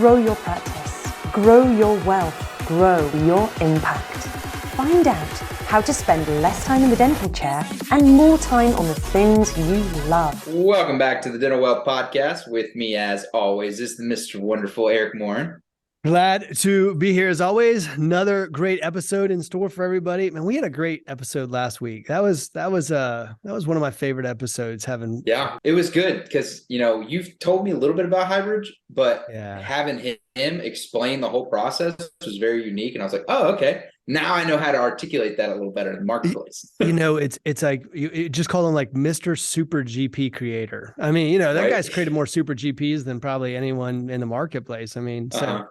Grow your practice, grow your wealth, grow your impact. Find out how to spend less time in the dental chair and more time on the things you love. Welcome back to the Dental Wealth Podcast. With me, as always, is the Mr. Wonderful Eric Morin. Glad to be here as always. Another great episode in store for everybody. Man, we had a great episode last week. That was one of my favorite episodes. Yeah, it was good because you've told me a little bit about Highbridge, but having him explain the whole process was very unique. And I was like, oh, okay. Now I know how to articulate that a little better in the marketplace. It's like you just call him like Mr. Super GP Creator. I mean, that guy's created more Super GPs than probably anyone in the marketplace. I mean, so.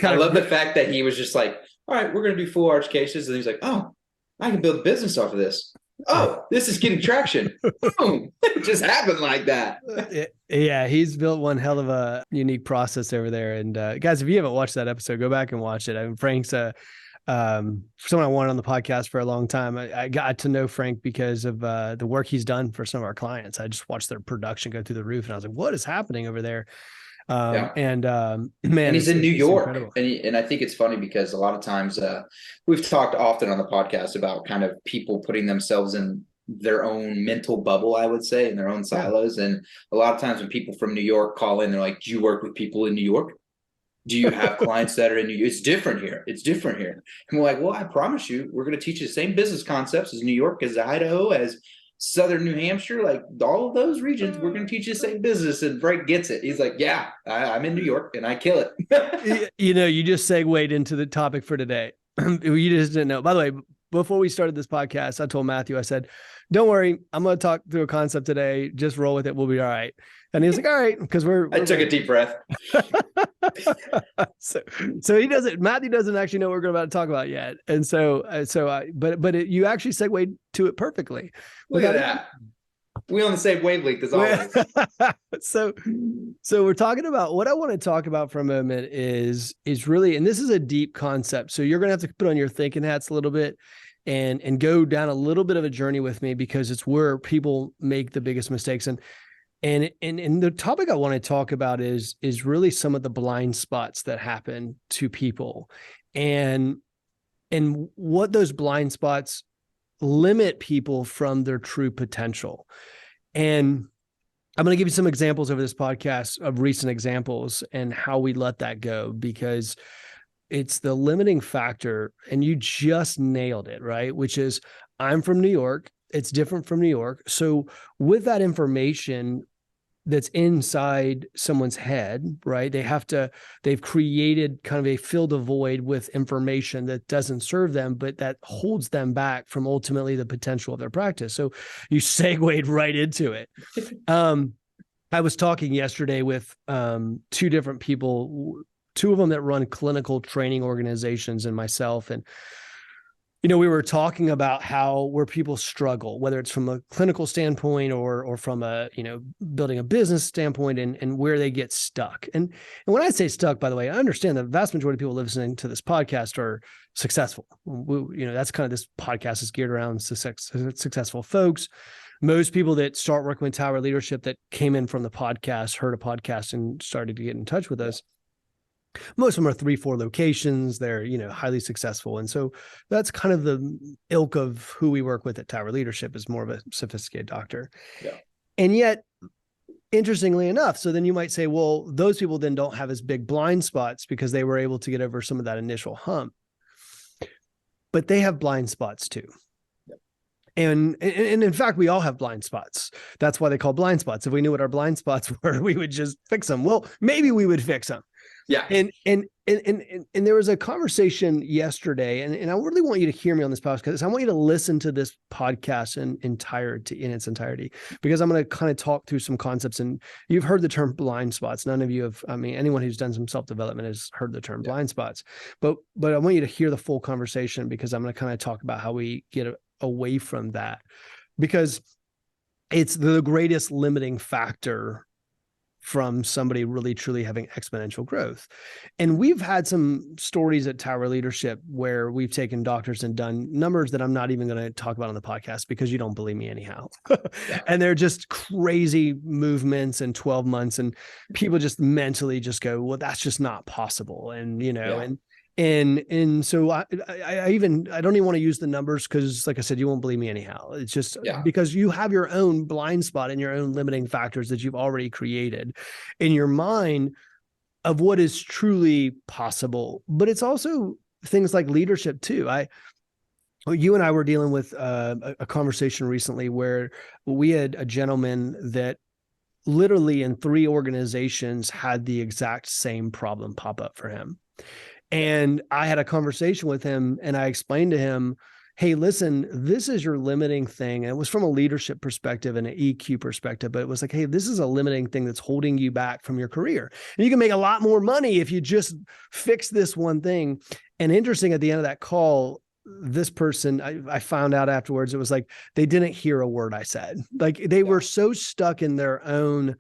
I love the fact that he was just like, all right, we're going to do full arch cases. And he's like, oh, I can build a business off of this. Oh, this is getting traction. Boom. It just happened like that. Yeah, he's built one hell of a unique process over there. And guys, if you haven't watched that episode, go back and watch it. I mean, Frank's someone I wanted on the podcast for a long time. I got to know Frank because of the work he's done for some of our clients. I just watched their production go through the roof and I was like, what is happening over there? Man, and he's in New York, and I think it's funny because a lot of times we've talked often on the podcast about kind of people putting themselves in their own mental bubble, I would say, in their own silos. And a lot of times when people from New York call in, they're like, do you work with people in New York? Do you have clients that are in New York? It's different here. It's different here. And we're like, well, I promise you, we're going to teach you the same business concepts as New York, as Idaho, as Southern New Hampshire, like all of those regions, we're going to teach you the same business. And Frank gets it. He's like, yeah, I'm in New York and I kill it. You just segued into the topic for today. You just didn't know. By the way, before we started this podcast, I told Matthew, I said, don't worry, I'm going to talk through a concept today. Just roll with it. We'll be all right. And he was like, all right, because I took a deep breath. So he doesn't, Matthew doesn't actually know what we're about to talk about yet. And you actually segued to it perfectly. Look at that. We on the same wavelength as always. So we're talking about what I want to talk about for a moment is really, and this is a deep concept. So you're going to have to put on your thinking hats a little bit and go down a little bit of a journey with me because it's where people make the biggest mistakes. And the topic I want to talk about is really some of the blind spots that happen to people and what those blind spots limit people from their true potential. And I'm going to give you some examples over this podcast of recent examples and how we let that go, because it's the limiting factor. And you just nailed it, right? Which is, I'm from New York. It's different from New York. So with that information that's inside someone's head, right? They've created kind of a filled a void with information that doesn't serve them, but that holds them back from ultimately the potential of their practice. So you segued right into it. I was talking yesterday with two different people, two of them that run clinical training organizations and myself. And we were talking about where people struggle, whether it's from a clinical standpoint or from a, building a business standpoint and where they get stuck. And when I say stuck, by the way, I understand the vast majority of people listening to this podcast are successful. That's kind of, this podcast is geared around successful folks. Most people that start working with Tower Leadership that came in from the podcast, heard a podcast and started to get in touch with us. Most of them are 3-4 locations. They're, highly successful. And so that's kind of the ilk of who we work with at Tower Leadership, is more of a sophisticated doctor. Yeah. And yet, interestingly enough, so then you might say, well, those people then don't have as big blind spots because they were able to get over some of that initial hump. But they have blind spots too. And in fact, we all have blind spots. That's why they call blind spots. If we knew what our blind spots were, we would just fix them. Well, maybe we would fix them. Yeah. And there was a conversation yesterday, and I really want you to hear me on this podcast, because I want you to listen to this podcast in its entirety, because I'm going to kind of talk through some concepts. And you've heard the term blind spots. None of you have, anyone who's done some self-development has heard the term blind spots, but I want you to hear the full conversation, because I'm going to kind of talk about how we get away from that, because it's the greatest limiting factor from somebody really truly having exponential growth. And we've had some stories at Tower Leadership where we've taken doctors and done numbers that I'm not even going to talk about on the podcast because you don't believe me anyhow. And they're just crazy movements in 12 months. And people just mentally just go, well, that's just not possible. And, you know, and so I don't even want to use the numbers because, like I said, you won't believe me anyhow. It's just because you have your own blind spot and your own limiting factors that you've already created in your mind of what is truly possible. But it's also things like leadership too. You and I were dealing with a conversation recently where we had a gentleman that literally in 3 organizations had the exact same problem pop up for him. And I had a conversation with him and I explained to him, hey, listen, this is your limiting thing. And it was from a leadership perspective and an EQ perspective, but it was like, hey, this is a limiting thing that's holding you back from your career. And you can make a lot more money if you just fix this one thing. And interesting, at the end of that call, this person, I found out afterwards, it was like, they didn't hear a word I said. Like they were so stuck in their own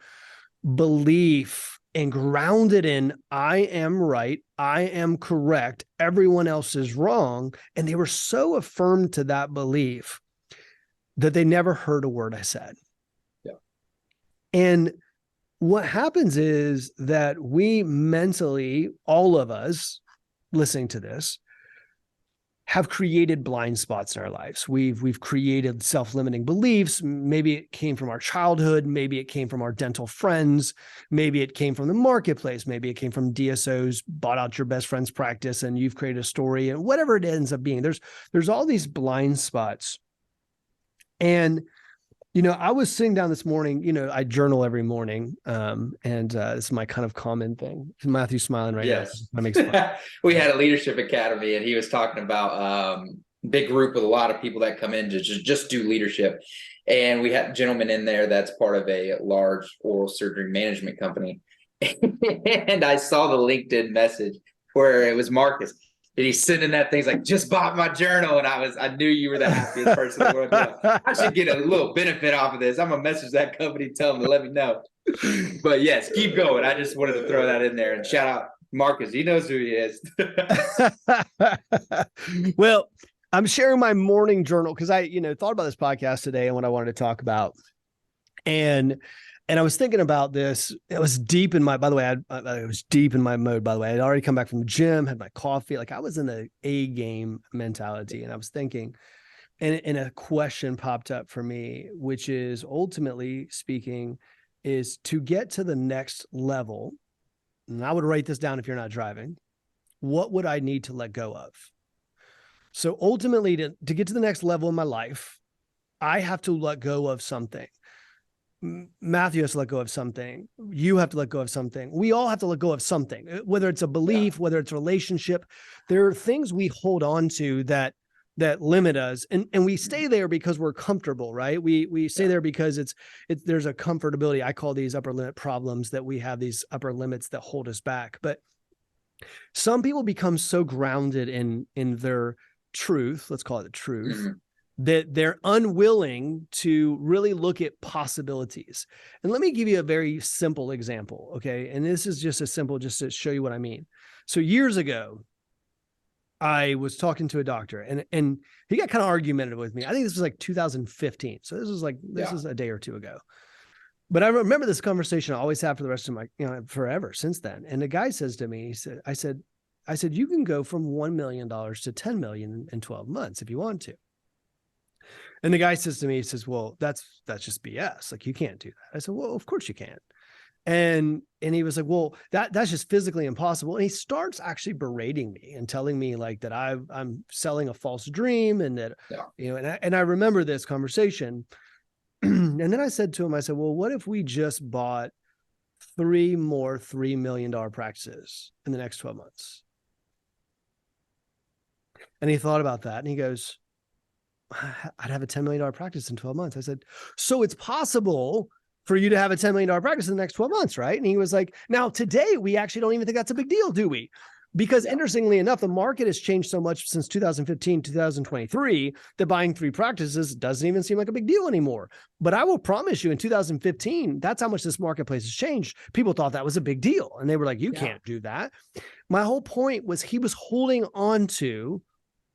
belief and grounded in, I am right, I am correct, everyone else is wrong. And they were so affirmed to that belief that they never heard a word I said. Yeah. And what happens is that we mentally, all of us listening to this, have created blind spots in our lives. We've created self-limiting beliefs. Maybe it came from our childhood. Maybe it came from our dental friends. Maybe it came from the marketplace. Maybe it came from DSOs, bought out your best friend's practice and you've created a story and whatever it ends up being. There's all these blind spots. And, you know, I was sitting down this morning, you know, I journal every morning. This is my kind of common thing. Matthew's smiling right now. That makes fun. We had a leadership academy and he was talking about big group with a lot of people that come in to just do leadership. And we had a gentleman in there that's part of a large oral surgery management company. And I saw the LinkedIn message where it was Marcus. And he's sending that thing, he's like, just bought my journal. And I knew you were the happiest person in the world. I should get a little benefit off of this. I'm going to message that company, tell them to let me know. But yes, keep going. I just wanted to throw that in there and shout out Marcus. He knows who he is. Well, I'm sharing my morning journal because I, thought about this podcast today and what I wanted to talk about. And I was thinking about this. It was deep in my, by the way, I was deep in my mode, by the way. I'd already come back from the gym, had my coffee. Like I was in the A game mentality. And I was thinking, and a question popped up for me, which is ultimately speaking, is to get to the next level. And I would write this down if you're not driving. What would I need to let go of? So ultimately, to get to the next level in my life, I have to let go of something. Matthew has to let go of something. You have to let go of something. We all have to let go of something, whether it's a belief, whether it's a relationship. There are things we hold on to that limit us. And we stay there because we're comfortable, right? We stay there because there's a comfortability. I call these upper limit problems, that we have these upper limits that hold us back. But some people become so grounded in their truth, let's call it the truth, that they're unwilling to really look at possibilities. And let me give you a very simple example, okay? And this is just just to show you what I mean. So years ago, I was talking to a doctor and he got kind of argumentative with me. I think this was like 2015. So this is a day or two ago. But I remember this conversation I always have for the rest of my, forever since then. And the guy says to me, I said, you can go from $1 million to $10 million in 12 months if you want to. And the guy says to me, he says, well, that's just BS. Like, you can't do that. I said, well, of course you can. And he was like, well, that's just physically impossible. And he starts actually berating me and telling me like that I'm selling a false dream and that, and I remember this conversation. And then I said to him, I said, well, what if we just bought 3 more $3 million practices in the next 12 months? And he thought about that and he goes, I'd have a $10 million practice in 12 months. I said, so it's possible for you to have a $10 million practice in the next 12 months, right? And he was like, now today, we actually don't even think that's a big deal, do we? Because interestingly enough, the market has changed so much since 2015, 2023, that buying 3 practices doesn't even seem like a big deal anymore. But I will promise you, in 2015, that's how much this marketplace has changed. People thought that was a big deal. And they were like, you can't do that. My whole point was he was holding on to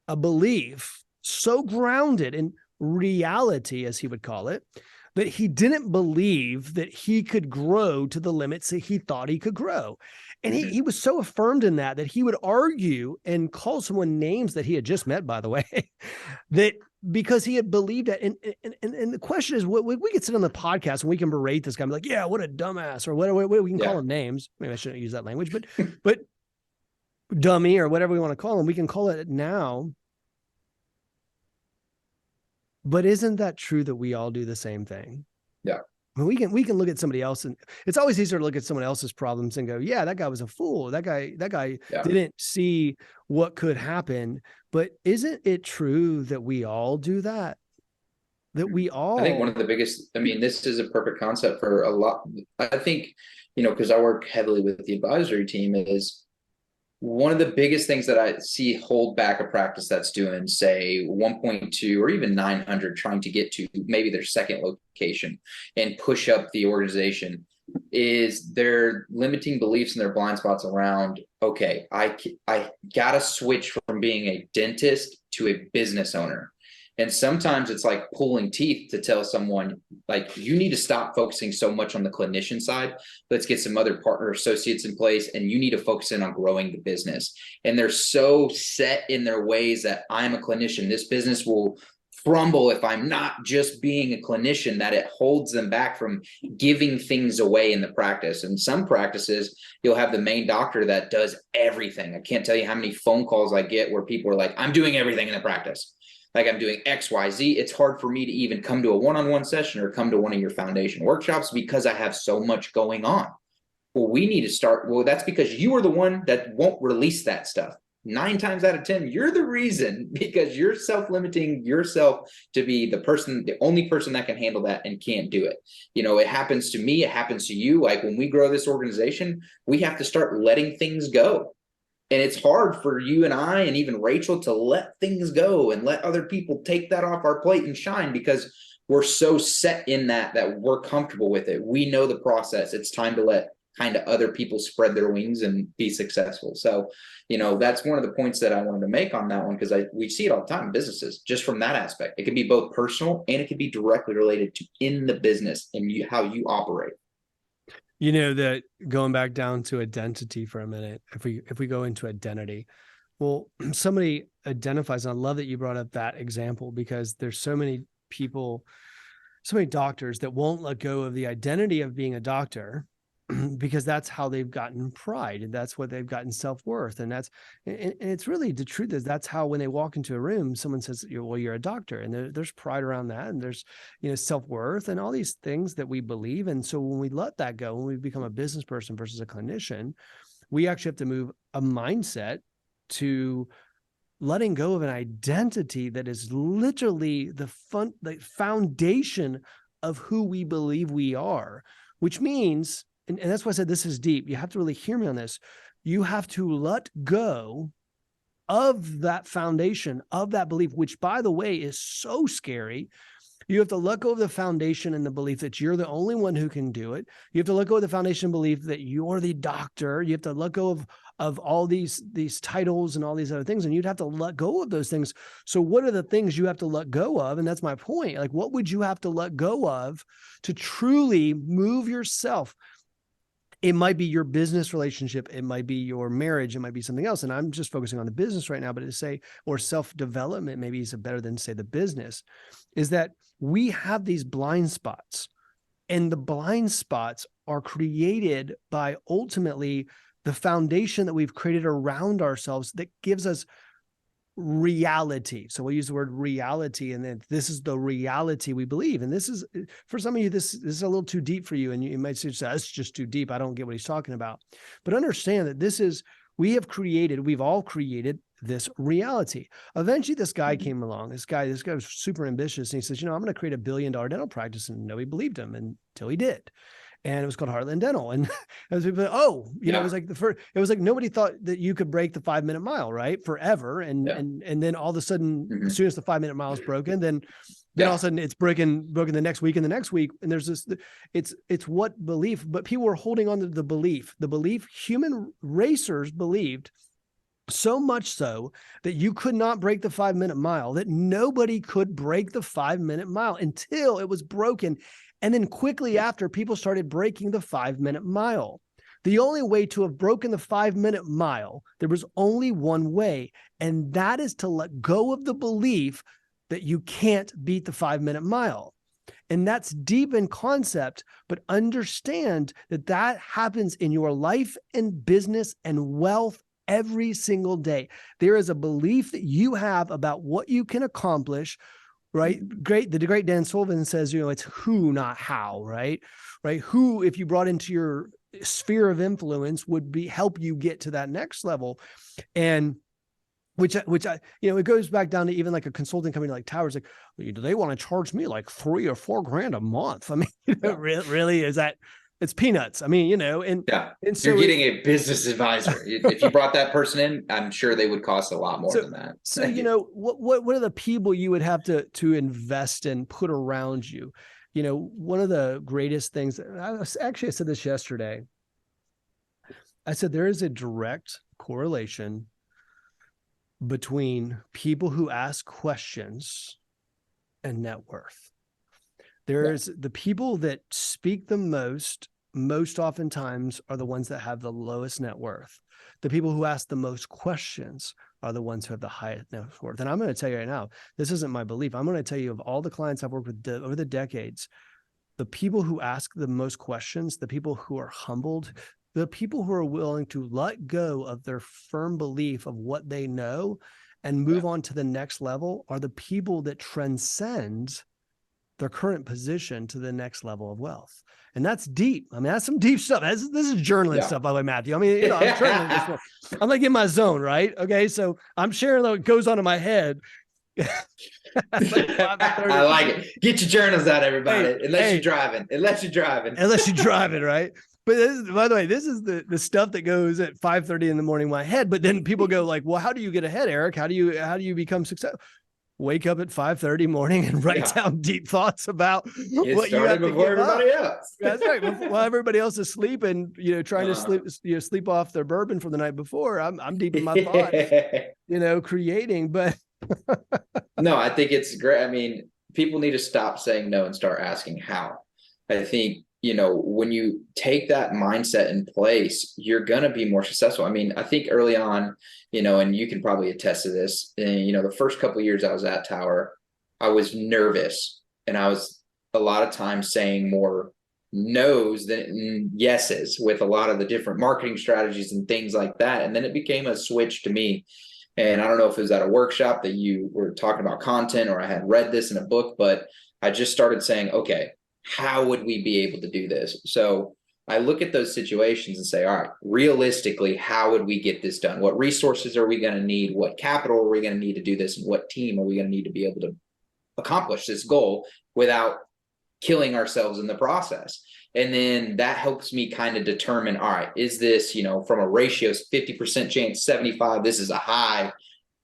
a belief so grounded in reality, as he would call it, that he didn't believe that he could grow to the limits that he thought he could grow. And he was so affirmed in that he would argue and call someone names that he had just met, by the way, that because he had believed that. And the question is, we could sit on the podcast and we can berate this guy and be like, yeah, what a dumbass, or whatever. We can call him names. Maybe I shouldn't use that language, but dummy or whatever we want to call him. We can call it now. But isn't that true that we all do the same thing? Yeah. I mean, we can look at somebody else, and it's always easier to look at someone else's problems and go, yeah, that guy was a fool. That guy didn't see what could happen. But isn't it true that we all do that? That we all, I think one of the biggest, I mean, this is a perfect concept for a lot. I think, because I work heavily with the advisory team, is one of the biggest things that I see hold back a practice that's doing, say, 1.2 or even 900, trying to get to maybe their second location and push up the organization, is their limiting beliefs and their blind spots around, okay, I got to switch from being a dentist to a business owner. And sometimes it's like pulling teeth to tell someone, like, you need to stop focusing so much on the clinician side. Let's get some other partner associates in place, and you need to focus in on growing the business. And they're so set in their ways that I'm a clinician. This business will crumble if I'm not just being a clinician, that it holds them back from giving things away in the practice. And some practices, you'll have the main doctor that does everything. I can't tell you how many phone calls I get where people are like, I'm doing everything in the practice. Like, I'm doing X, Y, Z. It's hard for me to even come to a one-on-one session or come to one of your foundation workshops because I have so much going on. Well, we need to start. Well, that's because you are the one that won't release that stuff. 9 times out of 10, you're the reason, because you're self-limiting yourself to be the only person that can handle that and can't do it. It happens to me. It happens to you. Like, when we grow this organization, we have to start letting things go. And it's hard for you and I and even Rachel to let things go and let other people take that off our plate and shine, because we're so set in that we're comfortable with it. We know the process. It's time to let kind of other people spread their wings and be successful. So, that's one of the points that I wanted to make on that one, because we see it all the time in businesses, just from that aspect. It can be both personal and it can be directly related to in the business and how you operate. That going back down to identity for a minute, if we go into identity, well, somebody identifies, and I love that you brought up that example, because there's so many people, so many doctors that won't let go of the identity of being a doctor because that's how they've gotten pride, and that's what they've gotten self-worth. And it's really, the truth is, that's how, when they walk into a room, someone says, well, you're a doctor, and there's pride around that, and there's, self-worth and all these things that we believe. And so when we let that go, when we become a business person versus a clinician, we actually have to move a mindset to letting go of an identity that is literally the foundation of who we believe we are, which means, and that's why I said this is deep. You have to really hear me on this. You have to let go of that foundation, of that belief, which, by the way, is so scary. You have to let go of the foundation and the belief that you're the only one who can do it. You have to let go of the foundation and belief that you're the doctor. You have to let go of all these titles and all these other things, and you'd have to let go of those things. So what are the things you have to let go of? And that's my point. Like, what would you have to let go of to truly move yourself? It might be your business relationship. It might be your marriage. It might be something else. And I'm just focusing on the business right now, but to say, or self-development, maybe is better than say the business, is that we have these blind spots, and the blind spots are created by ultimately the foundation that we've created around ourselves that gives us reality. So we'll use the word reality, and then this is the reality we believe. And this is, for some of you, this is a little too deep for you. And you might say, that's just too deep. I don't get what he's talking about. But understand that we've all created this reality. Eventually this guy came along, this guy was super ambitious. And he says, I'm going to create $1 billion dental practice. And nobody believed him until he did. and it was called Heartland Dental. And I was like, oh, you know, it was like it was like nobody thought that you could break the 5-minute mile, right? Forever. And then all of a sudden, as soon as the 5-minute mile is broken, then all of a sudden it's broken the next week and the next week. And there's this, it's what belief, but people were holding on to the belief human racers believed so much so that you could not break the 5-minute mile, that nobody could break the 5-minute mile until it was broken. And then quickly after, people started breaking the 5-minute mile. The only way to have broken the 5-minute mile, there was only one way, and that is to let go of the belief that you can't beat the 5-minute mile. And that's deep in concept, but understand that that happens in your life and business and wealth every single day. There is a belief that you have about what you can accomplish, right? The great Dan Sullivan says, you know, it's who, not how, right? Who, if you brought into your sphere of influence, would help you get to that next level. And which I, you know, it goes back down to even like a consulting company like Towers, like, do they want to charge me like $3 or $4 a month? I mean, you know, really, is that, it's peanuts. I mean, you know, and so you're getting a business advisor. If you brought that person in, I'm sure they would cost a lot more than that. So, you know, what are the people you would have to invest in, put around you? You know, one of the greatest things, I said this yesterday. I said, there is a direct correlation between people who ask questions and net worth. There's the people that speak the most oftentimes are the ones that have the lowest net worth. The people who ask the most questions are the ones who have the highest net worth. And I'm going to tell you right now, this isn't my belief. I'm going to tell you, of all the clients I've worked with over the decades, the people who ask the most questions, the people who are humbled, the people who are willing to let go of their firm belief of what they know and move on to the next level are the people that transcend their current position to the next level of wealth. And that's deep. I mean, that's some deep stuff. This is journaling stuff, by the way, Matthew. I mean, you know, I'm journaling this one. I'm like in my zone, right? Okay. So I'm sharing what goes on in my head. I like it. Get your journals out, everybody. Unless you're driving, right? But by the way, this is the stuff that goes at 5:30 in the morning in my head. But then people go like, well, how do you get ahead, Eric? How do you become successful? Wake up at 5:30 morning and write down deep thoughts about what you have to before everybody else. That's right. While everybody else is sleeping, you know, trying to sleep off their bourbon from the night before. I'm deep in my thoughts, you know, creating. But no, I think it's great. I mean, people need to stop saying no and start asking how. I think, you know, when you take that mindset in place, you're going to be more successful. I mean, I think early on, you know, and you can probably attest to this, you know, the first couple of years I was at Tower, I was nervous, and I was a lot of times saying more no's than yeses with a lot of the different marketing strategies and things like that. And then it became a switch to me. And I don't know if it was at a workshop that you were talking about content, or I had read this in a book, but I just started saying, okay, how would we be able to do this? So I look at those situations and say, all right, realistically, how would we get this done? What resources are we going to need? What capital are we going to need to do this? And what team are we going to need to be able to accomplish this goal without killing ourselves in the process? And then that helps me kind of determine, all right, is this, you know, from a ratio 50% chance, 75, this is a high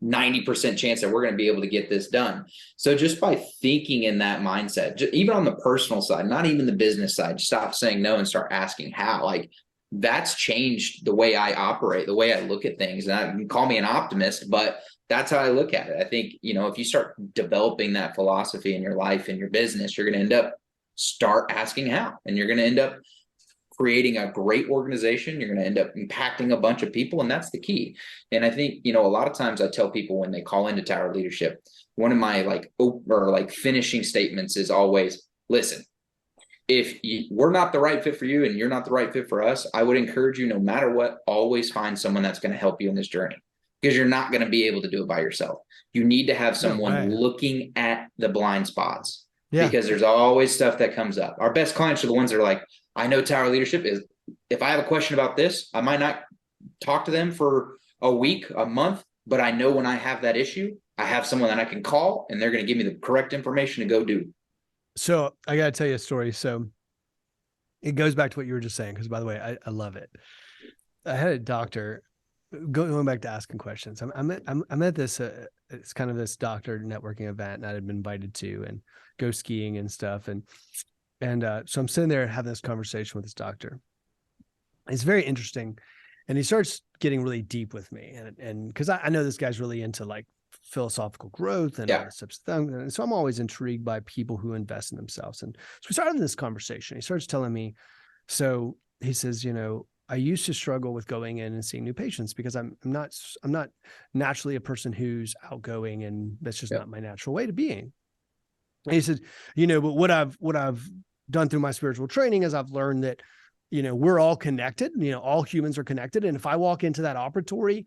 90% chance that we're going to be able to get this done. So just by thinking in that mindset, even on the personal side, not even the business side, stop saying no and start asking how. Like, that's changed the way I operate, the way I look at things. And you can call me an optimist, but that's how I look at it. I think, you know, if you start developing that philosophy in your life and your business, you're going to start asking how, and you're going to end up creating a great organization. You're going to end up impacting a bunch of people. And that's the key. And I think, you know, a lot of times I tell people when they call into Tower Leadership, one of my finishing statements is always, listen, if we're not the right fit for you and you're not the right fit for us, I would encourage you, no matter what, always find someone that's going to help you in this journey, because you're not going to be able to do it by yourself. You need to have someone looking at the blind spots, because there's always stuff that comes up. Our best clients are the ones that are like, I know Tower Leadership is, if I have a question about this, I might not talk to them for a week, a month, but I know when I have that issue, I have someone that I can call and they're going to give me the correct information to go do. So I got to tell you a story. So it goes back to what you were just saying. Because by the way, I love it. I had a doctor going back to asking questions. I'm at this, it's kind of this doctor networking event, and I had been invited to and go skiing and stuff. And so I'm sitting there having this conversation with this doctor. It's very interesting. And he starts getting really deep with me. And cause I know this guy's really into like philosophical growth and all this type of stuff. And so I'm always intrigued by people who invest in themselves. And so we started this conversation. He starts telling me, so he says, I used to struggle with going in and seeing new patients because I'm not naturally a person who's outgoing, and that's just not my natural way to being. And he said, but what I've done through my spiritual training is I've learned that, we're all connected, all humans are connected. And if I walk into that operatory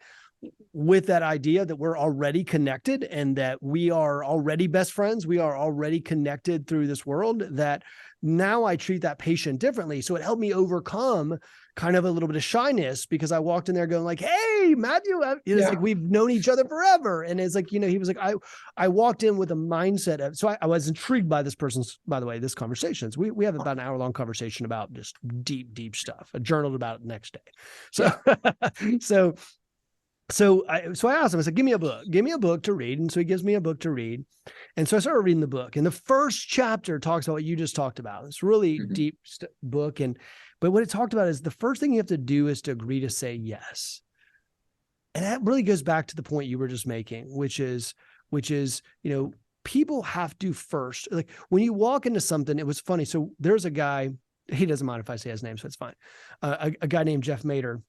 with that idea that we're already connected and that we are already best friends, we are already connected through this world, that now I treat that patient differently. So it helped me overcome kind of a little bit of shyness, because I walked in there going like, hey, Matthew, it's like, we've known each other forever. And it's like, he was like, I walked in with a mindset of, so I was intrigued by this person's, by the way, this conversations. We have about an hour-long conversation about just deep stuff. I journaled about it the next day. So, So I asked him, I said, give me a book to read. And so he gives me a book to read. And so I started reading the book, and the first chapter talks about what you just talked about. It's really deep book. But what it talked about is the first thing you have to do is to agree to say yes. And that really goes back to the point you were just making, which is, people have to first, like when you walk into something, it was funny. So there's a guy, he doesn't mind if I say his name, so it's fine. A guy named Jeff Mader,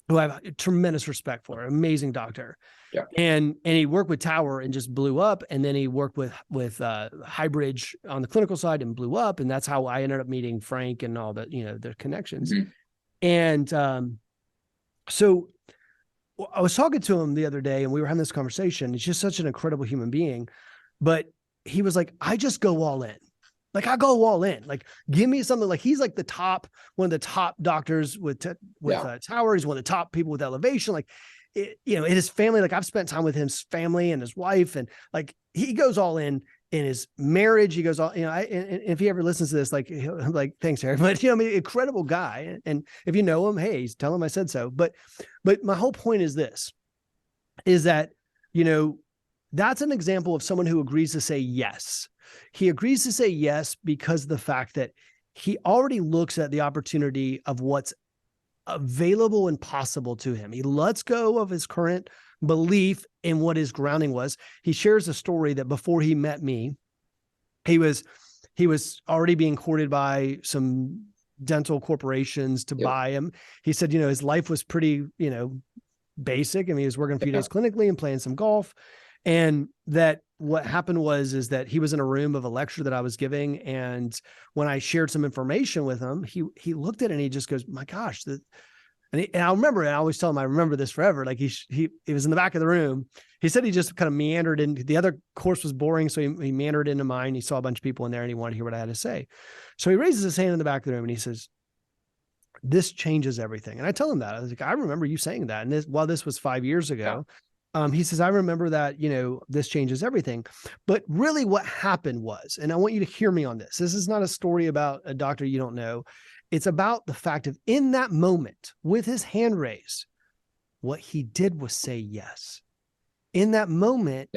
who I have tremendous respect for, amazing doctor. Yeah. And he worked with Tower and just blew up. And then he worked with Highbridge on the clinical side and blew up. And that's how I ended up meeting Frank and all that, their connections. Mm-hmm. And so I was talking to him the other day, and we were having this conversation. He's just such an incredible human being. But he was like, I just go all in. Like, I go all in, like, give me something. Like, he's like one of the top doctors with Tower. He's one of the top people with Elevation. Like, in his family, like I've spent time with his family and his wife, and like, he goes all in his marriage. He goes all, and if he ever listens to this, like, I'm like, thanks, Eric, but incredible guy. And if you know him, hey, tell him I said so. But my whole point is this, is that, that's an example of someone who agrees to say yes. He agrees to say yes because of the fact that he already looks at the opportunity of what's available and possible to him. He lets go of his current belief in what his grounding was. He shares a story that before he met me, he was already being courted by some dental corporations to buy him. He said, his life was pretty, basic. I mean, he was working a few days clinically and playing some golf. And that what happened is that he was in a room of a lecture that I was giving. And when I shared some information with him, he looked at it and he just goes, my gosh. And I remember, and I always tell him, I remember this forever. Like he was in the back of the room. He said he just kind of meandered in. The other course was boring. So he meandered into mine. He saw a bunch of people in there and he wanted to hear what I had to say. So he raises his hand in the back of the room and he says, this changes everything. And I tell him that. I was like, I remember you saying that. And while this was 5 years ago, he says, I remember that, this changes everything. But really what happened was, and I want you to hear me on this. This is not a story about a doctor you don't know. It's about the fact of, in that moment with his hand raised, what he did was say yes. In that moment,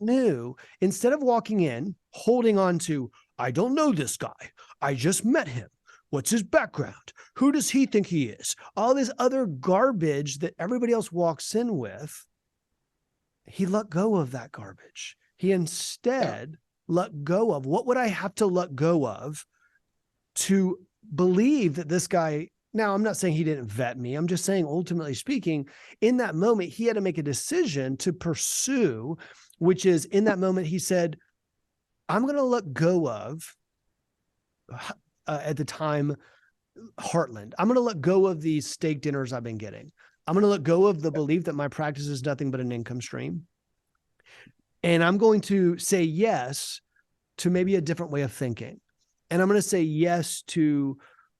knew, instead of walking in, holding on to, I don't know this guy. I just met him. What's his background? Who does he think he is? All this other garbage that everybody else walks in with. He let go of that garbage. He instead let go of, what would I have to let go of to believe that this guy, now I'm not saying he didn't vet me. I'm just saying, ultimately speaking, in that moment, he had to make a decision to pursue, which is, in that moment, he said, I'm going to let go of, at the time, Heartland. I'm going to let go of these steak dinners I've been getting. I'm going to let go of the belief that my practice is nothing but an income stream. And I'm going to say yes to maybe a different way of thinking. And I'm going to say yes to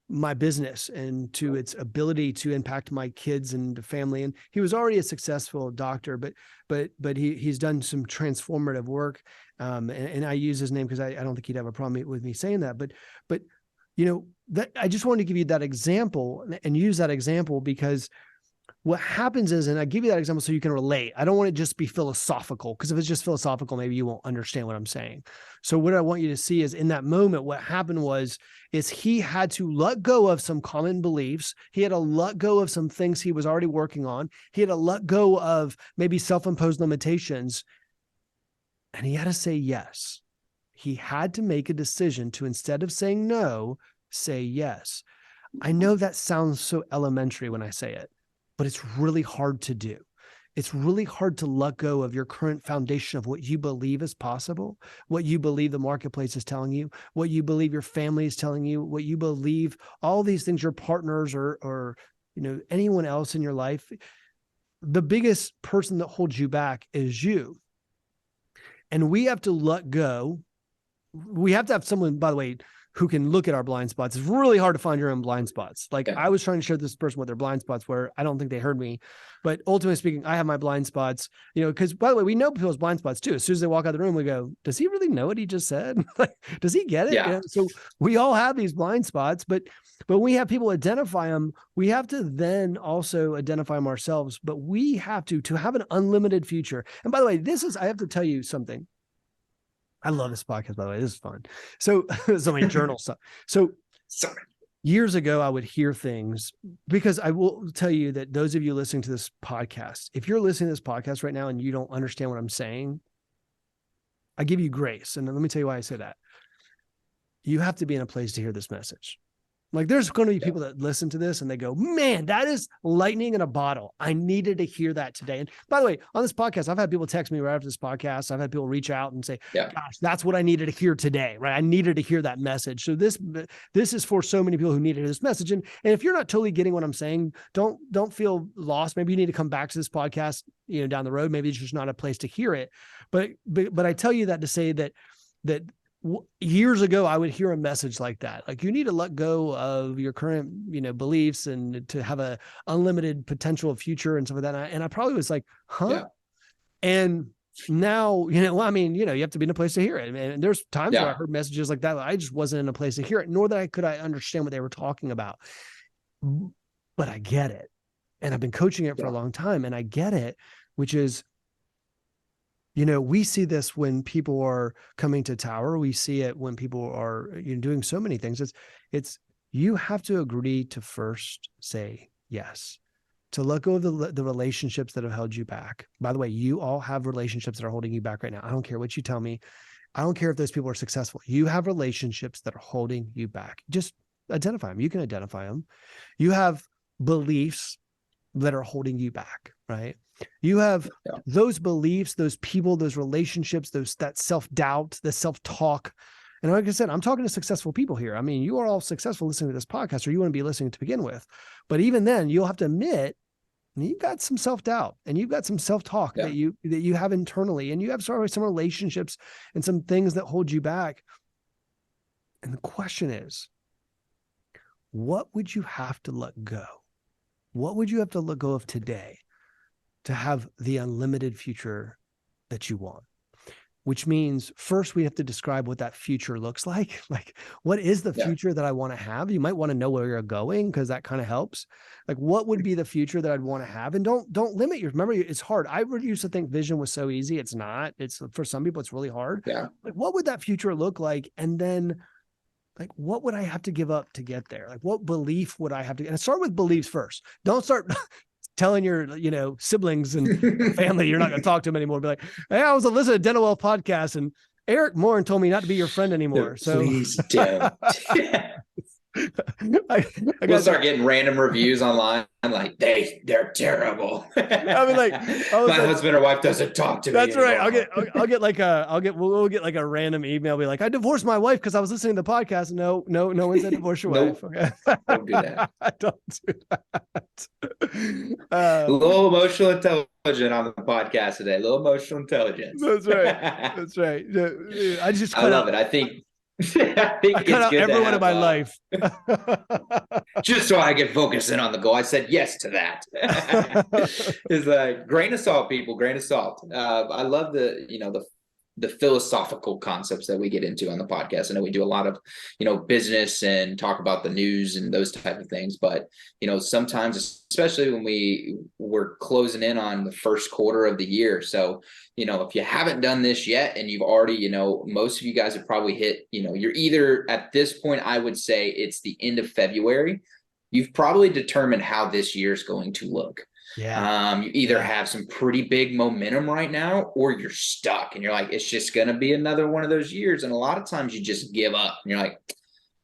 my business and to its ability to impact my kids and family. And he was already a successful doctor, but he's done some transformative work. And I use his name because I don't think he'd have a problem with me saying that. But that I just wanted to give you that example and use that example because what happens is, and I give you that example so you can relate. I don't want it just be philosophical, because if it's just philosophical, maybe you won't understand what I'm saying. So what I want you to see is in that moment, what happened is he had to let go of some common beliefs. He had to let go of some things he was already working on. He had to let go of maybe self-imposed limitations, and he had to say yes. He had to make a decision to, instead of saying no, say yes. I know that sounds so elementary when I say it, but it's really hard to do. It's really hard to let go of your current foundation of what you believe is possible, what you believe the marketplace is telling you, what you believe your family is telling you, what you believe, all these things, your partners or anyone else in your life. The biggest person that holds you back is you. And we have to let go. We have to have someone, by the way, who can look at our blind spots. It's really hard to find your own blind spots. Like I was trying to share this person what their blind spots were. I don't think they heard me, but ultimately speaking, I have my blind spots, because by the way, we know people's blind spots too. As soon as they walk out of the room, we go, does he really know what he just said? Like, does he get it? Yeah. So we all have these blind spots, but we have people identify them. We have to then also identify them ourselves, but we have to have an unlimited future. And by the way, I have to tell you something. I love this podcast, by the way. This is fun. So many journal stuff. So years ago, I would hear things, because I will tell you that those of you listening to this podcast, if you're listening to this podcast right now and you don't understand what I'm saying, I give you grace. And let me tell you why I say that. You have to be in a place to hear this message. Like there's going to be people that listen to this and they go, man, that is lightning in a bottle. I needed to hear that today. And by the way, on this podcast, I've had people text me right after this podcast. I've had people reach out and say, gosh, that's what I needed to hear today, right? I needed to hear that message. So this is for so many people who needed this message. And if you're not totally getting what I'm saying, don't feel lost. Maybe you need to come back to this podcast, down the road. Maybe it's just not a place to hear it. But I tell you that to say that years ago, I would hear a message like that. Like you need to let go of your current, beliefs and to have a unlimited potential future and stuff like that. And I probably was like, huh? Yeah. And now, you have to be in a place to hear it. And there's times where I heard messages like that. I just wasn't in a place to hear it, nor that I understand what they were talking about. But I get it. And I've been coaching it for a long time, and I get it, which is, we see this when people are coming to Tower. We see it when people are doing so many things. It's you have to agree to first say yes, to let go of the relationships that have held you back. By the way, you all have relationships that are holding you back right now. I don't care what you tell me. I don't care if those people are successful. You have relationships that are holding you back. Just identify them. You can identify them. You have beliefs that are holding you back, right? You have those beliefs, those people, those relationships, that self-doubt, the self-talk. And like I said, I'm talking to successful people here. I mean, you are all successful listening to this podcast, or you want to be listening to begin with. But even then, you'll have to admit you've got some self-doubt and you've got some self-talk that you have internally, and you have some relationships and some things that hold you back. And the question is, what would you have to let go? What would you have to let go of today to have the unlimited future that you want? Which means first we have to describe what that future looks like. Like, what is the future that I want to have? You might want to know where you're going, because that kind of helps. Like, what would be the future that I'd want to have? And don't limit your, remember, it's hard. I used to think vision was so easy. It's not. It's, for some people, it's really hard. Yeah. Like, what would that future look like? And then, like, what would I have to give up to get there? Like, what belief would I have to, and start with beliefs first. Don't start telling your, siblings and family you're not going to talk to them anymore. Be like, hey, I was listening to Dental Wealth podcast, and Eric Morin told me not to be your friend anymore. So please don't. We'll start getting random reviews online. I'm like, they're terrible. I mean, like, my husband or wife doesn't talk to me. That's right. We'll get like a random email. Be like, I divorced my wife because I was listening to the podcast. No one said divorce your wife. Okay. Don't do that. Don't do that. A little emotional intelligence on the podcast today. A little emotional intelligence. That's right. That's right. I love it. I think I cut out everyone in my life just so I can focus in on the goal. I said yes to that. It's like grain of salt, people. Grain of salt. I love the the philosophical concepts that we get into on the podcast. I know we do a lot of, business and talk about the news and those type of things, but, sometimes, especially when we're closing in on the first quarter of the year. So, if you haven't done this yet and you've already, most of you guys have probably hit, you're either at this point, I would say it's the end of February. You've probably determined how this year is going to look. Yeah. You either have some pretty big momentum right now, or you're stuck and you're like, it's just going to be another one of those years. And a lot of times you just give up and you're like,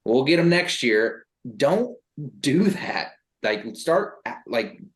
we'll get them next year. Don't do that.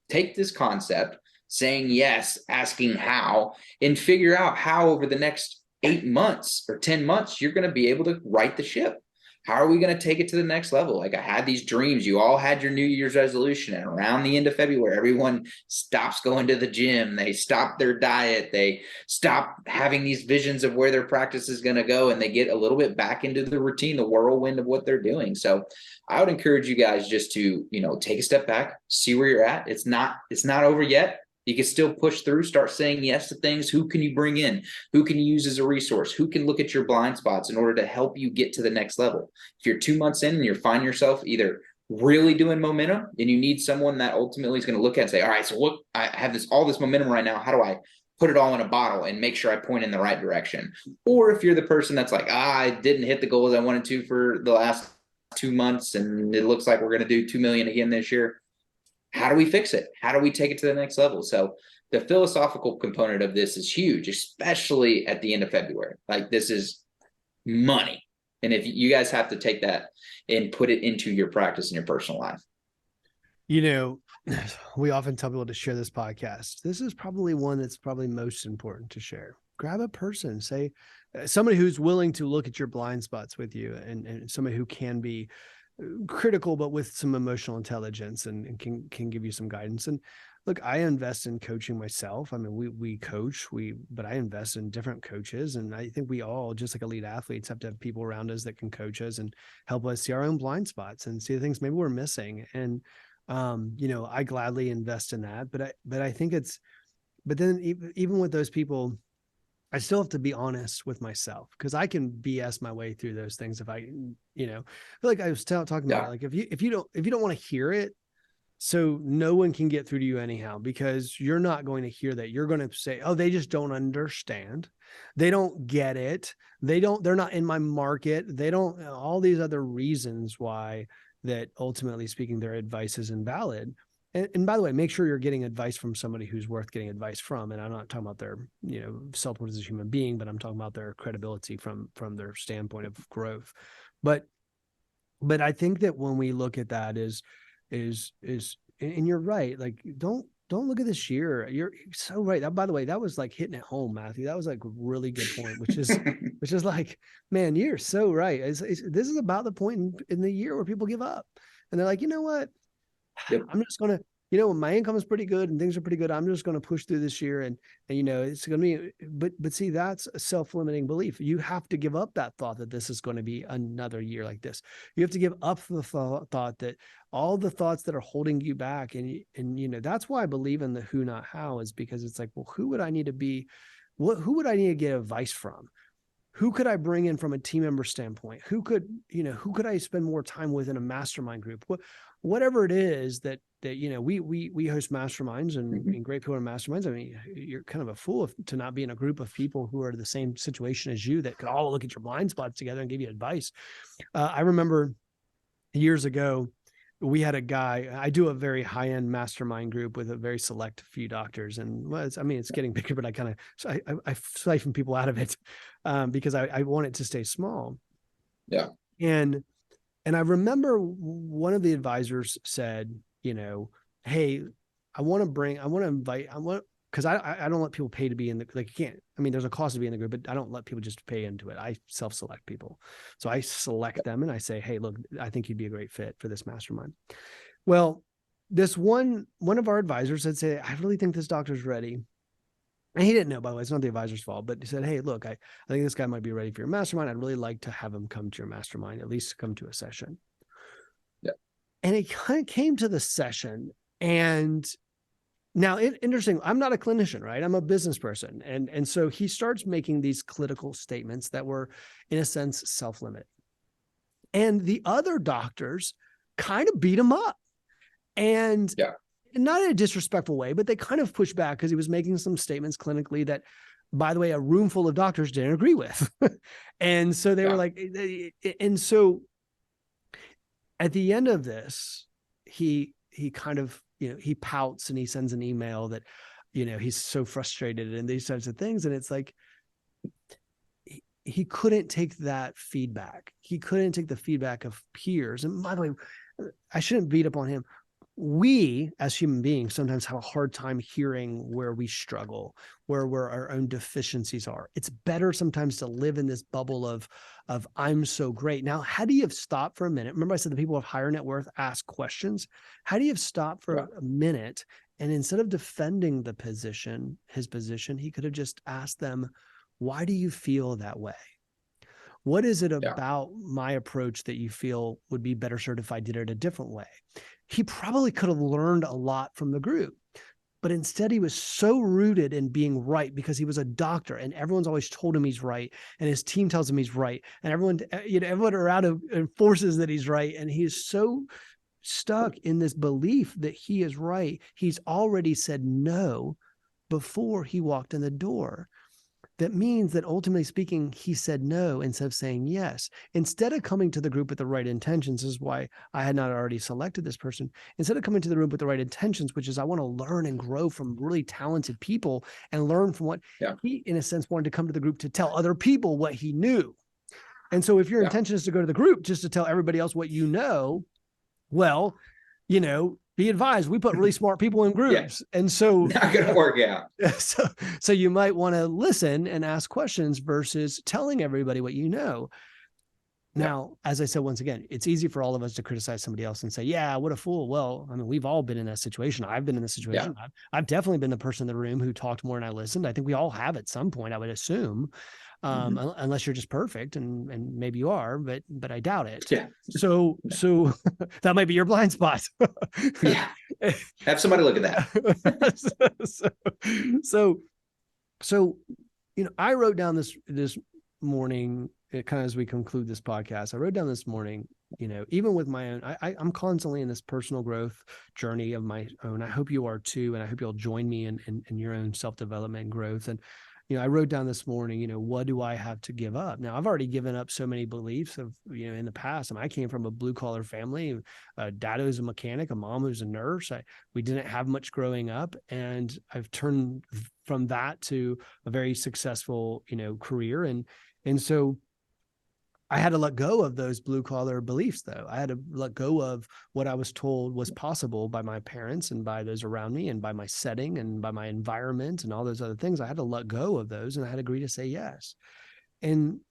Take this concept, saying yes, asking how, and figure out how over the next 8 months or 10 months, you're going to be able to right the ship. How are we going to take it to the next level? Like, I had these dreams. You all had your New Year's resolution, and around the end of February, everyone stops going to the gym. They stop their diet. They stop having these visions of where their practice is going to go, and they get a little bit back into the routine, the whirlwind of what they're doing. So I would encourage you guys just to, take a step back, see where you're at. It's not over yet. You can still push through, start saying yes to things. Who can you bring in? Who can you use as a resource? Who can look at your blind spots in order to help you get to the next level? If you're 2 months in and you're finding yourself either really doing momentum and you need someone that ultimately is going to look at and say, all right, so look, I have all this momentum right now. How do I put it all in a bottle and make sure I point in the right direction? Or if you're the person that's like, I didn't hit the goals I wanted to for the last 2 months and it looks like we're going to do 2 million again this year. How do we fix it? How do we take it to the next level? So the philosophical component of this is huge, especially at the end of February. Like, this is money. And if you guys have to take that and put it into your practice in your personal life. We often tell people to share this podcast. This is probably one that's probably most important to share. Grab a person, say somebody who's willing to look at your blind spots with you, and somebody who can be critical, but with some emotional intelligence and can give you some guidance. And look, I invest in coaching myself. I mean, we coach, but I invest in different coaches. And I think we all, just like elite athletes, have to have people around us that can coach us and help us see our own blind spots and see the things maybe we're missing. And, I gladly invest in that, but I think but then even with those people, I still have to be honest with myself, because I can BS my way through those things. If I, like I was talking about, like if you don't want to hear it, so no one can get through to you anyhow, because you're not going to hear that. You're going to say, oh, they just don't understand. They don't get it. They're not in my market. They don't, all these other reasons why that ultimately speaking, their advice is invalid. And by the way, make sure you're getting advice from somebody who's worth getting advice from. And I'm not talking about their, self-worth as a human being, but I'm talking about their credibility from their standpoint of growth. But I think that when we look at that is, and you're right. Like, don't look at this year. You're so right. That, by the way, that was like hitting it home, Matthew. That was like a really good point, which is like, man, you're so right. This is about the point in the year where people give up and they're like, you know what? Yep. I'm just going to, my income is pretty good and things are pretty good. I'm just going to push through this year and it's going to be, but see, that's a self-limiting belief. You have to give up that thought that this is going to be another year like this. You have to give up the thought that all the thoughts that are holding you back. And that's why I believe in the who, not how, is because it's like, well, who would I need to be? Who would I need to get advice from? Who could I bring in from a team member standpoint? Who could I spend more time with in a mastermind group? Whatever it is that we host masterminds and great people in masterminds. I mean, you're kind of a fool to not be in a group of people who are in the same situation as you that could all look at your blind spots together and give you advice. I remember years ago, we had a guy. I do a very high-end mastermind group with a very select few doctors, and it's getting bigger, but I siphon people out of it because I want it to stay small. Yeah. And I remember one of the advisors said, hey, because I don't let people pay to be in you can't, there's a cost to be in the group, but I don't let people just pay into it. I self-select people. So I select them and I say, hey, look, I think you'd be a great fit for this mastermind. Well, this one of our advisors had said, I really think this doctor's ready. And he didn't know, by the way, it's not the advisor's fault, but he said, hey, look, I think this guy might be ready for your mastermind. I'd really like to have him come to your mastermind, at least come to a session. Yeah. And he kind of came to the session and Now, interesting. I'm not a clinician, right? I'm a business person. And so he starts making these clinical statements that were, in a sense, self-limiting. And the other doctors kind of beat him up. And not in a disrespectful way, but they kind of pushed back because he was making some statements clinically that, by the way, a room full of doctors didn't agree with. And so they were like, and so at the end of this, he kind of, he pouts and he sends an email that, he's so frustrated and these types of things. And it's like, he couldn't take that feedback. He couldn't take the feedback of peers. And by the way, I shouldn't beat up on him. We as human beings sometimes have a hard time hearing where we struggle, where our own deficiencies are. It's better sometimes to live in this bubble of I'm so great. Now, how do you have stopped for a minute? Remember I said the people of higher net worth ask questions. How do you have stopped for a minute? And instead of defending his position, he could have just asked them, why do you feel that way? What is it about my approach that you feel would be better served if I did it a different way? He probably could have learned a lot from the group, but instead he was so rooted in being right because he was a doctor and everyone's always told him he's right and his team tells him he's right and everyone around him enforces that he's right. And he is so stuck in this belief that he is right. He's already said no before he walked in the door. That means that ultimately speaking, he said no instead of saying yes. Instead of coming to the group with the right intentions, this is why I had not already selected this person. Instead of coming to the group with the right intentions, which is I want to learn and grow from really talented people and learn from what he, in a sense, wanted to come to the group to tell other people what he knew. And so if your intention is to go to the group just to tell everybody else what you know, well, be advised, we put really smart people in groups. And so not going to work out. So you might want to listen and ask questions versus telling everybody what you know. Now, as I said, once again, it's easy for all of us to criticize somebody else and say, yeah, what a fool. Well, I mean, we've all been in that situation. I've been in this situation. I've definitely been the person in the room who talked more than I listened. I think we all have at some point, I would assume. Unless you're just perfect and maybe you are, but I doubt it. So that might be your blind spot. Have somebody look at that. So, I wrote down this morning, kind of as we conclude this podcast, I wrote down this morning, even with my own, I'm constantly in this personal growth journey of my own. I hope you are too. And I hope you'll join me in your own self-development and growth. And I wrote down this morning, what do I have to give up? Now, I've already given up so many beliefs of, in the past. I came from a blue collar family. Dad was a mechanic, a mom was a nurse. We didn't have much growing up. And I've turned from that to a very successful, career. And so I had to let go of those blue collar beliefs, though. I had to let go of what I was told was possible by my parents and by those around me and by my setting and by my environment and all those other things. I had to let go of those and I had to agree to say yes. And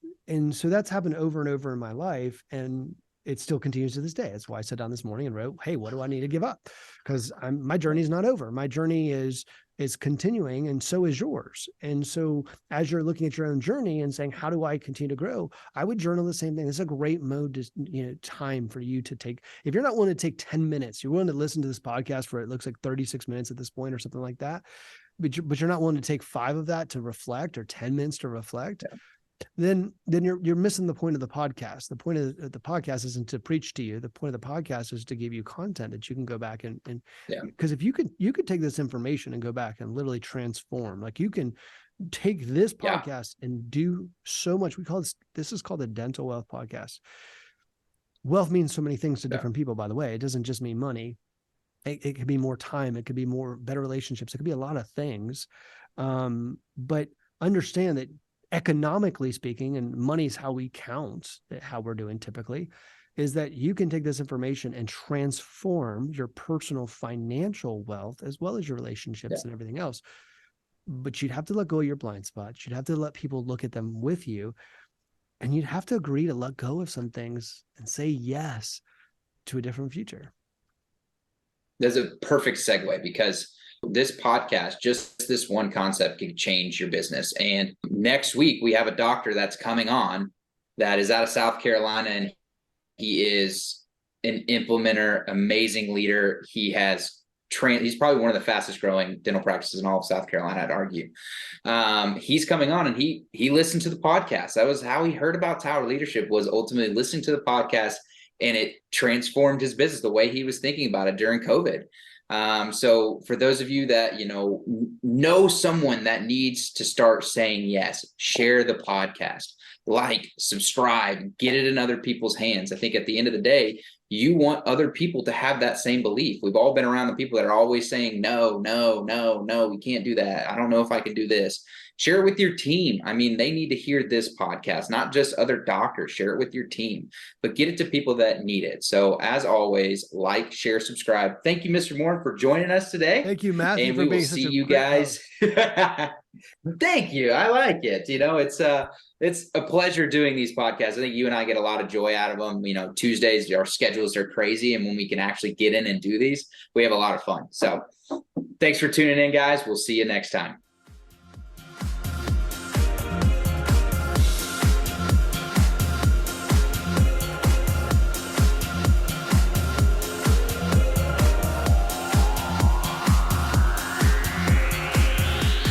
so that's happened over and over in my life. And it still continues to this day. That's why I sat down this morning and wrote, hey, what do I need to give up? Because my journey is not over. My journey is continuing, and so is yours. And so as you're looking at your own journey and saying, how do I continue to grow? I would journal the same thing. It's a great mode to, time for you to take. If you're not willing to take 10 minutes, you're willing to listen to this podcast for, it looks like 36 minutes at this point or something like that, but you're not willing to take 5 of that to reflect or 10 minutes to reflect. Then you're missing the point of the podcast. The point of the podcast isn't to preach to you. The point of the podcast is to give you content that you can go back and because if you could take this information and go back and literally transform, like you can take this podcast and do so much. This is called the Dental Wealth Podcast. Wealth means so many things to different people, by the way. It doesn't just mean money. It could be more time. It could be more better relationships. It could be a lot of things. But understand that economically speaking, and money is how we count how we're doing typically, is that you can take this information and transform your personal financial wealth as well as your relationships and everything else. But you'd have to let go of your blind spots. You'd have to let people look at them with you. And you'd have to agree to let go of some things and say yes to a different future. That's a perfect segue, because this podcast, just this one concept, can change your business. And next week we have a doctor that's coming on that is out of South Carolina, and he is an implementer, amazing leader. He has he's probably one of the fastest growing dental practices in all of South Carolina, I'd argue. He's coming on, and he listened to the podcast. That was how he heard about Tower Leadership, was ultimately listening to the podcast, and it transformed his business, the way he was thinking about it during COVID. So for those of you that, know someone that needs to start saying yes, share the podcast, like, subscribe, get it in other people's hands. I think at the end of the day, you want other people to have that same belief. We've all been around the people that are always saying, no, we can't do that. I don't know if I can do this. Share it with your team. I mean, they need to hear this podcast, not just other doctors. Share it with your team, but get it to people that need it. So as always, like, share, subscribe. Thank you, Mr. Moore, for joining us today. Thank you, Matthew, and we will see you guys. Thank you. I like it. It's a pleasure doing these podcasts. I think you and I get a lot of joy out of them. Tuesdays, our schedules are crazy, and when we can actually get in and do these, we have a lot of fun. So thanks for tuning in, guys. We'll see you next time.